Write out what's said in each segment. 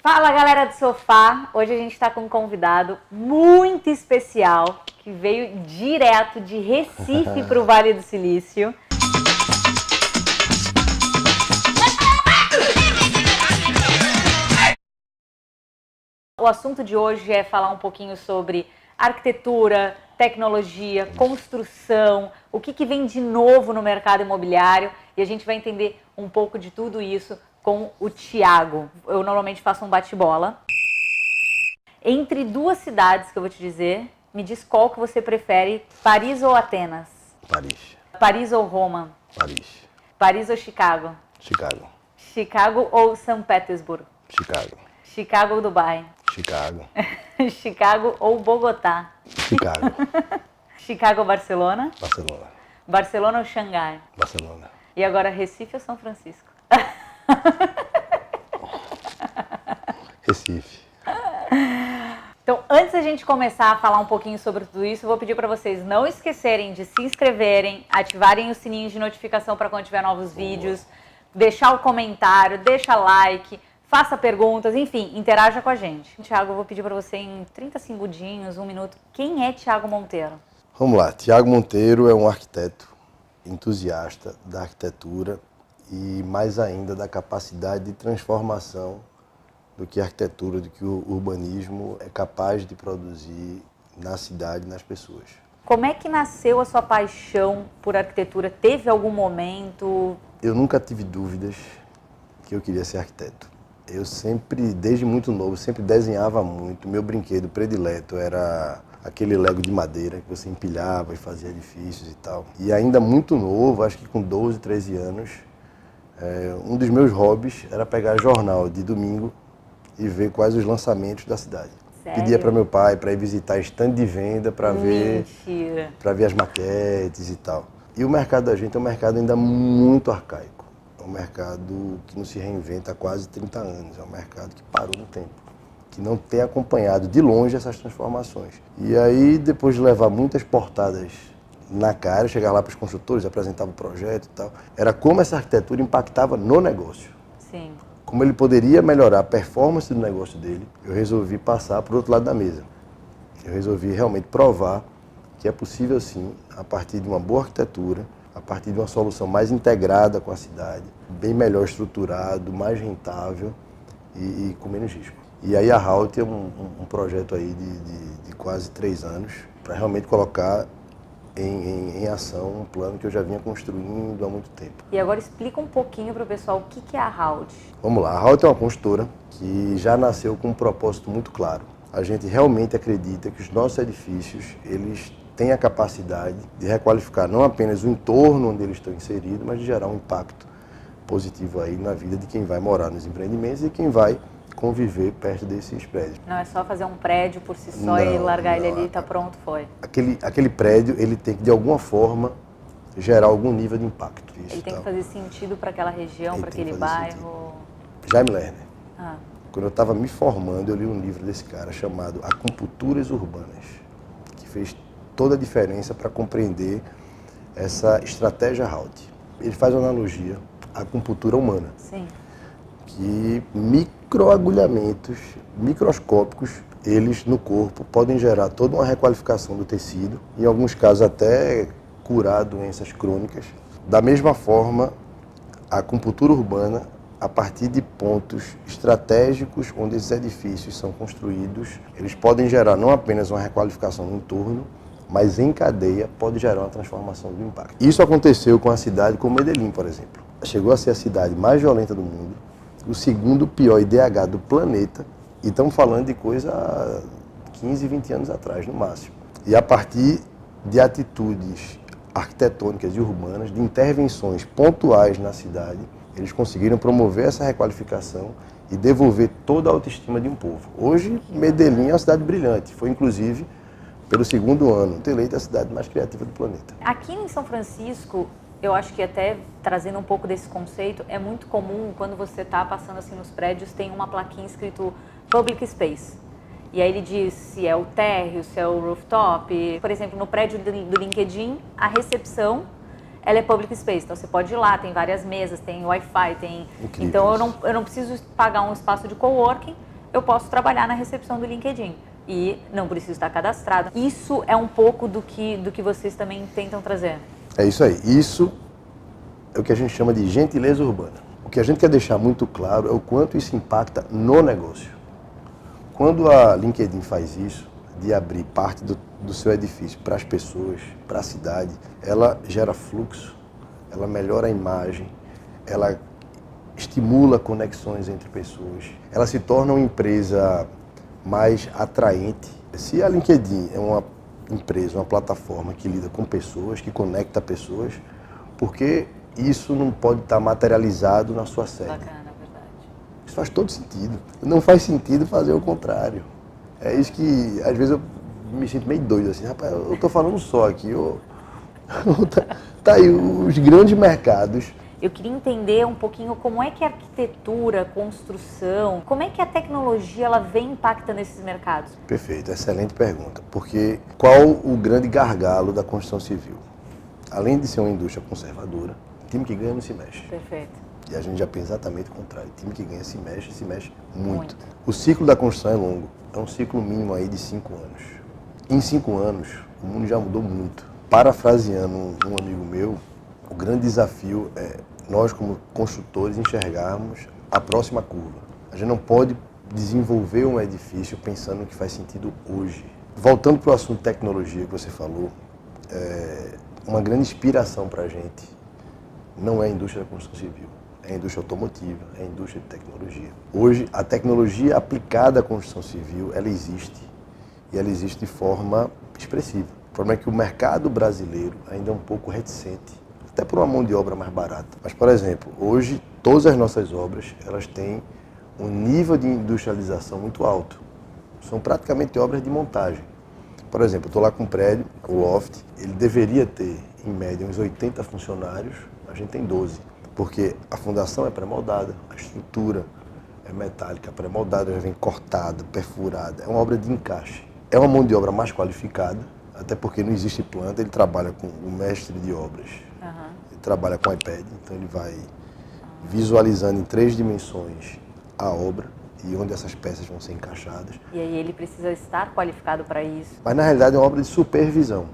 Fala, galera do sofá! Hoje a gente está com um convidado muito especial que veio direto de Recife para o Vale do Silício. O assunto de hoje é falar um pouquinho sobre arquitetura, tecnologia, construção, o que vem de novo no mercado imobiliário, e a gente vai entender um pouco de tudo isso com o Thiago. Eu normalmente faço um bate-bola. Entre duas cidades que eu vou te dizer, me diz qual que você prefere, Paris ou Atenas? Paris. Paris ou Roma? Paris. Paris ou Chicago? Chicago. Chicago ou São Petersburgo? Chicago. Chicago ou Dubai? Chicago. Chicago ou Bogotá? Chicago. Chicago ou Barcelona? Barcelona. Barcelona ou Xangai? Barcelona. E agora Recife ou São Francisco? Recife. Então, antes da gente começar a falar um pouquinho sobre tudo isso, eu vou pedir para vocês não esquecerem de se inscreverem, ativarem o sininho de notificação para quando tiver novos vídeos, deixar o comentário, deixa like, faça perguntas, enfim, interaja com a gente. Thiago, eu vou pedir para você em 30 segundinhos, 1 minuto, quem é Thiago Monteiro? Vamos lá. Thiago Monteiro é um arquiteto entusiasta da arquitetura e mais ainda da capacidade de transformação do que a arquitetura, do que o urbanismo é capaz de produzir na cidade e nas pessoas. Como é que nasceu a sua paixão por arquitetura? Teve algum momento? Eu nunca tive dúvidas que eu queria ser arquiteto. Eu sempre, desde muito novo, sempre desenhava muito. Meu brinquedo predileto era aquele Lego de madeira que você empilhava e fazia edifícios e tal. E ainda muito novo, acho que com 12, 13 anos, um dos meus hobbies era pegar jornal de domingo e ver quais os lançamentos da cidade. Sério? Pedia para meu pai para ir visitar stand de venda para ver as maquetes e tal. E o mercado da gente é um mercado ainda muito arcaico. É um mercado que não se reinventa há quase 30 anos. É um mercado que parou no tempo, que não tem acompanhado de longe essas transformações. E aí, depois de levar muitas portadas na cara, chegar lá para os construtores, apresentava o projeto e tal, era como essa arquitetura impactava no negócio. Sim. Como ele poderia melhorar a performance do negócio dele, eu resolvi passar para o outro lado da mesa. Eu resolvi realmente provar que é possível sim, a partir de uma boa arquitetura, a partir de uma solução mais integrada com a cidade, bem melhor estruturado, mais rentável e com menos risco. E aí a Halt é um projeto aí de quase 3 anos para realmente colocar em ação um plano que eu já vinha construindo há muito tempo. E agora explica um pouquinho para o pessoal o que é a Halt. Vamos lá, a Halt é uma construtora que já nasceu com um propósito muito claro. A gente realmente acredita que os nossos edifícios, eles têm a capacidade de requalificar não apenas o entorno onde eles estão inseridos, mas de gerar um impacto positivo aí na vida de quem vai morar nos empreendimentos e quem vai conviver perto desses prédios. Não é só fazer um prédio por si só e largar ele ali e tá pronto, foi. Aquele prédio, ele tem que de alguma forma gerar algum nível de impacto. Ele tem que fazer sentido para aquela região, para aquele bairro. Jaime Lerner. Quando eu estava me formando, eu li um livro desse cara chamado Acupunturas Urbanas, que fez toda a diferença para compreender essa estratégia Halt. Ele faz uma analogia à acupuntura humana. Sim. Que microagulhamentos microscópicos, eles no corpo podem gerar toda uma requalificação do tecido, em alguns casos até curar doenças crônicas. Da mesma forma, a acupuntura urbana, a partir de pontos estratégicos onde esses edifícios são construídos, eles podem gerar não apenas uma requalificação no entorno, mas em cadeia pode gerar uma transformação do impacto. Isso aconteceu com a cidade como Medellín, por exemplo. Chegou a ser a cidade mais violenta do mundo, o segundo pior IDH do planeta, e estamos falando de coisa há 15, 20 anos atrás, no máximo. E a partir de atitudes arquitetônicas e urbanas, de intervenções pontuais na cidade, eles conseguiram promover essa requalificação e devolver toda a autoestima de um povo. Hoje, Medellín é uma cidade brilhante, foi inclusive, pelo segundo ano, eleita a cidade mais criativa do planeta. Aqui em São Francisco, eu acho que até trazendo um pouco desse conceito, é muito comum quando você está passando assim nos prédios, tem uma plaquinha escrito Public Space. E aí ele diz se é o térreo, se é o rooftop. Por exemplo, no prédio do LinkedIn, a recepção ela é Public Space. Então você pode ir lá, tem várias mesas, tem Wi-Fi, tem... Incrível. Então eu não preciso pagar um espaço de coworking, eu posso trabalhar na recepção do LinkedIn e não preciso estar cadastrado. Isso é um pouco do que vocês também tentam trazer. É isso aí. Isso é o que a gente chama de gentileza urbana. O que a gente quer deixar muito claro é o quanto isso impacta no negócio. Quando a LinkedIn faz isso, de abrir parte do seu edifício para as pessoas, para a cidade, ela gera fluxo, ela melhora a imagem, ela estimula conexões entre pessoas, ela se torna uma empresa mais atraente. Se a LinkedIn é uma empresa, uma plataforma que lida com pessoas, que conecta pessoas, porque isso não pode estar materializado na sua sede. Bacana, verdade. Isso faz todo sentido. Não faz sentido fazer o contrário. É isso que, às vezes, eu me sinto meio doido, assim, rapaz, eu tô falando só aqui, tá aí os grandes mercados. Eu queria entender um pouquinho como é que a arquitetura, a construção, como é que a tecnologia ela vem impactando esses mercados? Perfeito, excelente pergunta. Porque qual o grande gargalo da construção civil? Além de ser uma indústria conservadora, time que ganha não se mexe. Perfeito. E a gente já pensa exatamente o contrário. Time que ganha se mexe muito. O ciclo da construção é longo. É um ciclo mínimo aí de 5 anos. Em 5 anos, o mundo já mudou muito. Parafraseando um amigo meu, o grande desafio é nós, como construtores, enxergarmos a próxima curva. A gente não pode desenvolver um edifício pensando no que faz sentido hoje. Voltando para o assunto tecnologia que você falou, uma grande inspiração para a gente não é a indústria da construção civil, é a indústria automotiva, é a indústria de tecnologia. Hoje, a tecnologia aplicada à construção civil, ela existe, e ela existe de forma expressiva. O problema é que o mercado brasileiro ainda é um pouco reticente, até por uma mão de obra mais barata. Mas, por exemplo, hoje, todas as nossas obras, elas têm um nível de industrialização muito alto. São praticamente obras de montagem. Por exemplo, eu estou lá com um prédio, o Loft, ele deveria ter, em média, uns 80 funcionários, a gente tem 12. Porque a fundação é pré-moldada, a estrutura é metálica, pré-moldada, já vem cortada, perfurada. É uma obra de encaixe. É uma mão de obra mais qualificada, até porque não existe planta, ele trabalha com o mestre de obras. Ele trabalha com iPad, então ele vai visualizando em 3 dimensões a obra e onde essas peças vão ser encaixadas. E aí ele precisa estar qualificado para isso. Mas na realidade é uma obra de supervisão.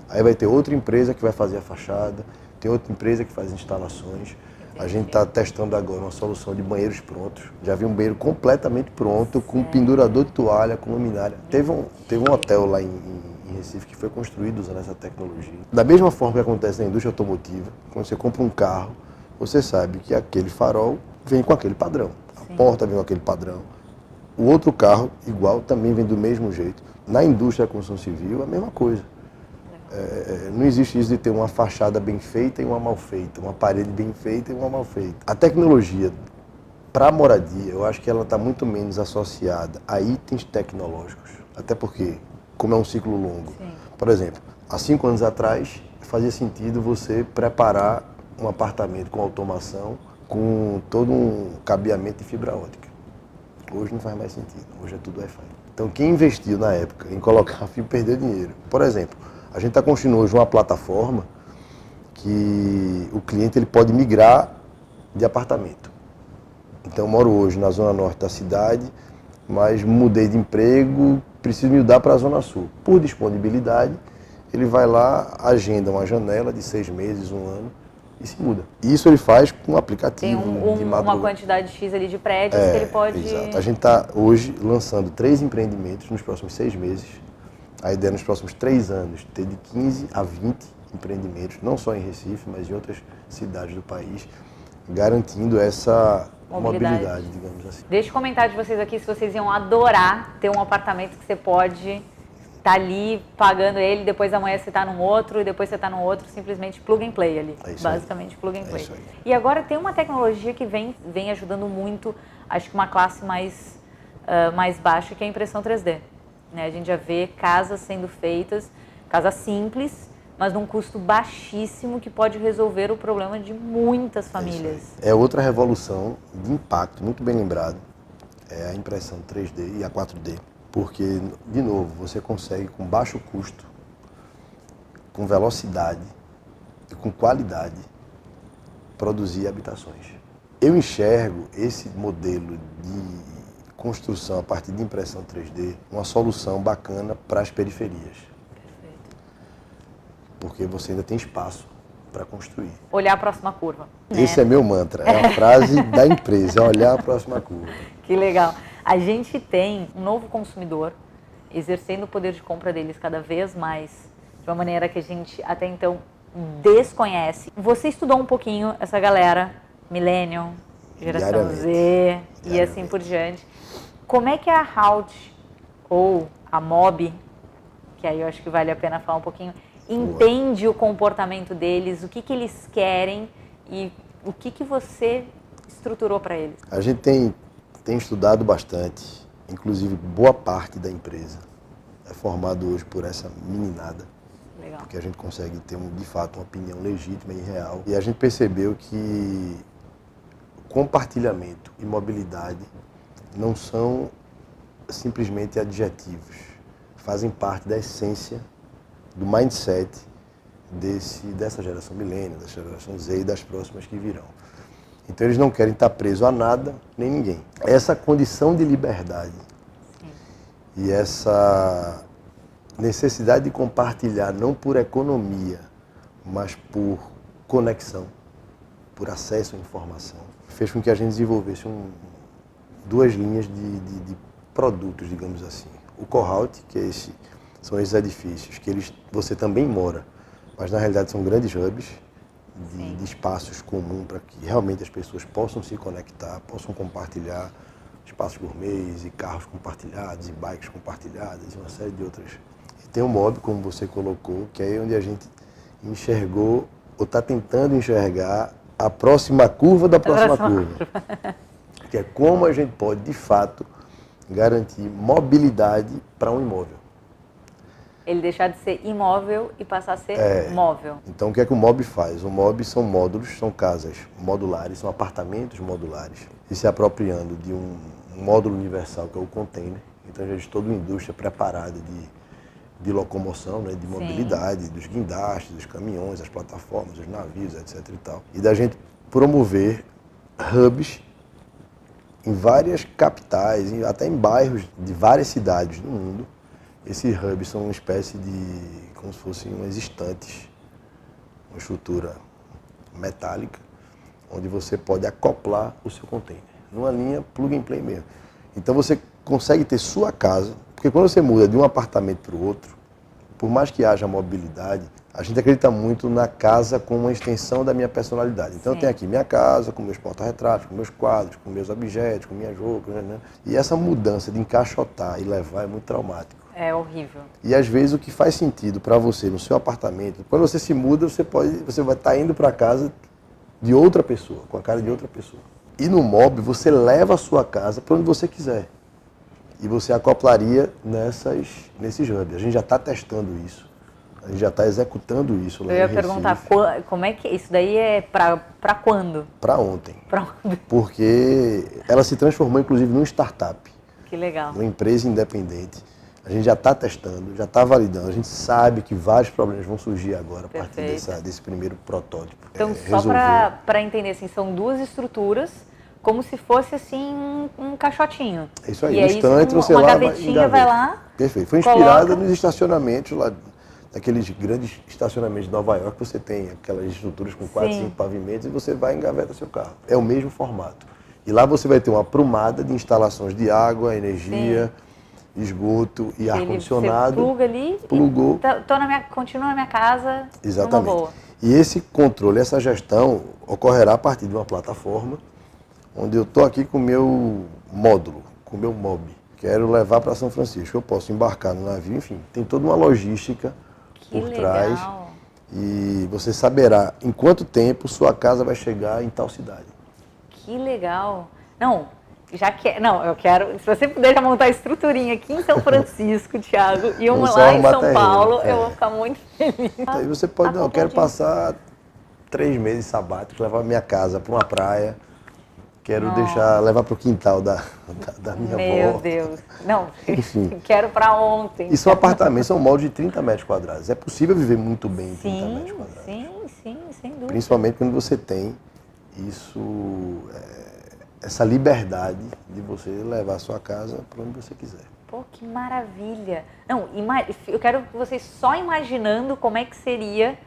Aí vai ter outra empresa que vai fazer a fachada, tem outra empresa que faz instalações. A gente está testando agora uma solução de banheiros prontos. Já vi um banheiro completamente pronto, com pendurador de toalha, com luminária. Teve um hotel lá em Recife que foi construído usando essa tecnologia. Da mesma forma que acontece na indústria automotiva, quando você compra um carro, você sabe que aquele farol vem com aquele padrão. A porta vem com aquele padrão. O outro carro, igual, também vem do mesmo jeito. Na indústria da construção civil, a mesma coisa. Não existe isso de ter uma fachada bem feita e uma mal feita, uma parede bem feita e uma mal feita. A tecnologia para a moradia, eu acho que ela está muito menos associada a itens tecnológicos. Até porque, como é um ciclo longo, por exemplo, há 5 anos atrás, fazia sentido você preparar um apartamento com automação, com todo um cabeamento de fibra ótica. Hoje não faz mais sentido, hoje é tudo Wi-Fi. Então quem investiu na época em colocar fio perdeu dinheiro. Por exemplo, a gente está construindo hoje uma plataforma que o cliente ele pode migrar de apartamento. Então eu moro hoje na zona norte da cidade, mas mudei de emprego, preciso me mudar para a zona sul. Por disponibilidade, ele vai lá, agenda uma janela de 6 meses, 1 ano, e se muda. Isso ele faz com um aplicativo Tem uma quantidade X ali de prédios que ele pode... Exato. A gente está hoje lançando 3 empreendimentos nos próximos 6 meses. A ideia é nos próximos 3 anos ter de 15 a 20 empreendimentos, não só em Recife, mas em outras cidades do país, garantindo essa mobilidade, digamos assim. Deixa eu comentar de vocês aqui se vocês iam adorar ter um apartamento que você pode estar ali pagando ele, depois amanhã você está num outro e depois você está num outro, simplesmente plug and play ali. Basicamente plug and play. E agora tem uma tecnologia que vem ajudando muito, acho que uma classe mais baixa, que é a impressão 3D. Né? A gente já vê casas sendo feitas, casas simples, mas num custo baixíssimo que pode resolver o problema de muitas famílias. É outra revolução de impacto, muito bem lembrado, é a impressão 3D e a 4D. Porque, de novo, você consegue com baixo custo, com velocidade e com qualidade produzir habitações. Eu enxergo esse modelo de construção a partir de impressão 3D, uma solução bacana para as periferias. Perfeito. Porque você ainda tem espaço para construir. Olhar a próxima curva. Esse é meu mantra, é a frase da empresa, é olhar a próxima curva. Que legal. A gente tem um novo consumidor exercendo o poder de compra deles cada vez mais, de uma maneira que a gente até então desconhece. Você estudou um pouquinho essa galera, Millennium, geração Z e assim por diante. Como é que a Hald ou a Mob, que aí eu acho que vale a pena falar um pouquinho, entende o comportamento deles, o que que eles querem e o que que você estruturou para eles? A gente tem estudado bastante, inclusive boa parte da empresa é formado hoje por essa meninada. Legal. Porque a gente consegue ter, de fato, uma opinião legítima e real. E a gente percebeu que compartilhamento e mobilidade não são simplesmente adjetivos, fazem parte da essência do mindset dessa geração milênio, dessa geração Z e das próximas que virão. Então eles não querem estar presos a nada, nem ninguém. Essa condição de liberdade e essa necessidade de compartilhar, não por economia, mas por conexão, por acesso à informação, fez com que a gente desenvolvesse duas linhas de produtos, digamos assim. O Cohout, que são esses edifícios que você também mora, mas na realidade são grandes hubs de espaços comuns para que realmente as pessoas possam se conectar, possam compartilhar espaços gourmets e carros compartilhados e bikes compartilhadas e uma série de outras. E tem o Mob, como você colocou, que é onde a gente enxergou ou está tentando enxergar a próxima curva da próxima curva. Que é como a gente pode, de fato, garantir mobilidade para um imóvel. Ele deixar de ser imóvel e passar a ser móvel. Então, o que é que o Mob faz? O Mob são módulos, são casas modulares, são apartamentos modulares, e se apropriando de um módulo universal, que é o container. Então, já existe toda uma indústria preparada de locomoção, né, de mobilidade, dos guindastes, dos caminhões, das plataformas, dos navios, etc. e tal. E da gente promover hubs em várias capitais, até em bairros de várias cidades do mundo. Esses hubs são uma espécie como se fossem umas estantes, uma estrutura metálica, onde você pode acoplar o seu container, numa linha plug and play mesmo. Então você consegue ter sua casa, porque quando você muda de um apartamento para o outro, por mais que haja mobilidade, a gente acredita muito na casa como uma extensão da minha personalidade. Então eu tenho aqui minha casa, com meus porta-retratos, com meus quadros, com meus objetos, com minhas roupas, né? E essa mudança de encaixotar e levar é muito traumático. É horrível. E às vezes o que faz sentido para você no seu apartamento, quando você se muda, você vai estar indo para a casa de outra pessoa, com a cara de outra pessoa. E no Mob você leva a sua casa para onde você quiser. E você acoplaria nesses hubs. A gente já está testando isso. A gente já está executando isso lá em Recife. Eu ia perguntar, como é que isso daí é para quando? Para ontem. Para ontem. Porque ela se transformou inclusive numa startup. Que legal. Uma empresa independente. A gente já está testando, já está validando. A gente sabe que vários problemas vão surgir agora a partir desse primeiro protótipo. Então, só para entender, assim, são duas estruturas, como se fosse assim um caixotinho. É isso aí, e no instante você uma lá gavetinha vai lá. Perfeito. Foi inspirada nos estacionamentos lá, naqueles grandes estacionamentos de Nova York, você tem aquelas estruturas com 4, 5 pavimentos e você vai e engaveta seu carro. É o mesmo formato. E lá você vai ter uma aprumada de instalações de água, energia, esgoto e ar-condicionado. Você pluga ali, plugou. Continua na minha casa. Exatamente. Numa boa. E esse controle, essa gestão ocorrerá a partir de uma plataforma onde eu estou aqui com o meu módulo, com o meu Mob. Quero levar para São Francisco. Eu posso embarcar no navio, enfim, tem toda uma logística por trás. E você saberá em quanto tempo sua casa vai chegar em tal cidade. Que legal. Eu quero, se você puder já montar a estruturinha aqui em São Francisco, Thiago, e uma lá em São Paulo, eu vou ficar muito feliz. Aí você pode, eu quero passar 3 meses sabáticos, levar minha casa para uma praia, quero levar para o quintal da minha avó. Meu Deus. Não, enfim. Quero para ontem. E são apartamentos, são moldes de 30 metros quadrados. É possível viver muito bem em 30 metros quadrados. Sim, sem dúvida. Principalmente quando você tem isso essa liberdade de você levar a sua casa para onde você quiser. Pô, que maravilha! Não, eu quero que vocês só imaginando como é que seria,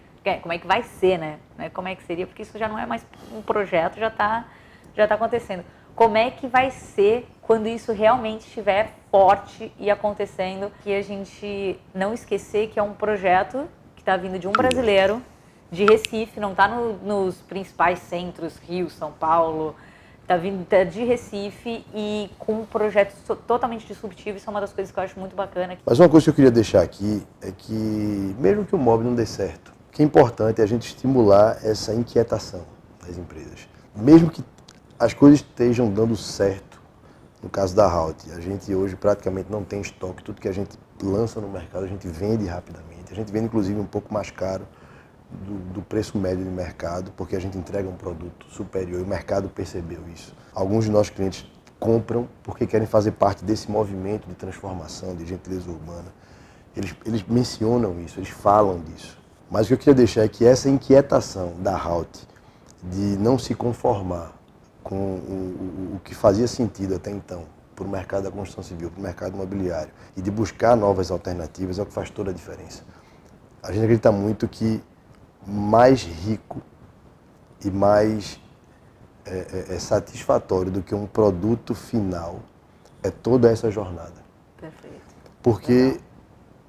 como é que vai ser, né? Como é que seria, porque isso já não é mais um projeto, já tá acontecendo. Como é que vai ser quando isso realmente estiver forte e acontecendo? Que a gente não esquecer que é um projeto que está vindo de um brasileiro, de Recife, não está nos principais centros, Rio, São Paulo, está vindo de Recife e com um projeto totalmente disruptivo. Isso é uma das coisas que eu acho muito bacana. Mas uma coisa que eu queria deixar aqui é que, mesmo que o MOB não dê certo, o que é importante é a gente estimular essa inquietação das empresas. Mesmo que as coisas estejam dando certo, no caso da Halt, a gente hoje praticamente não tem estoque, tudo que a gente lança no mercado a gente vende rapidamente. A gente vende inclusive um pouco mais caro do preço médio de mercado, porque a gente entrega um produto superior e o mercado percebeu isso. Alguns de nossos clientes compram porque querem fazer parte desse movimento de transformação, de gentileza urbana. Eles mencionam isso, eles falam disso. Mas o que eu queria deixar é que essa inquietação da Halt de não se conformar com o que fazia sentido até então para o mercado da construção civil, para o mercado imobiliário, e de buscar novas alternativas é o que faz toda a diferença. A gente acredita muito que mais rico e mais satisfatório do que um produto final é toda essa jornada. Perfeito. Porque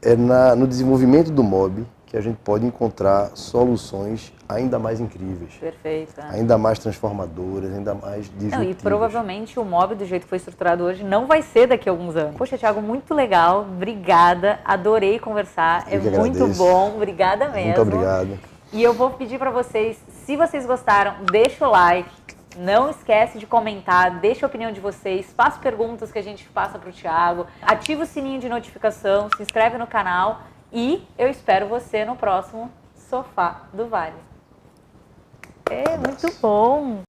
é no desenvolvimento do MOB que a gente pode encontrar soluções ainda mais incríveis. Perfeito. Ainda mais transformadoras, ainda mais disruptivas. Não, e provavelmente o MOB, do jeito que foi estruturado hoje, não vai ser daqui a alguns anos. Poxa, Thiago, muito legal. Obrigada. Adorei conversar. Eu que muito agradeço. Bom. Obrigada mesmo. Muito obrigado. E eu vou pedir para vocês, se vocês gostaram, deixa o like. Não esquece de comentar, deixa a opinião de vocês, faça perguntas que a gente passa para o Thiago, ativa o sininho de notificação, se inscreve no canal e eu espero você no próximo Sofá do Vale. É muito bom!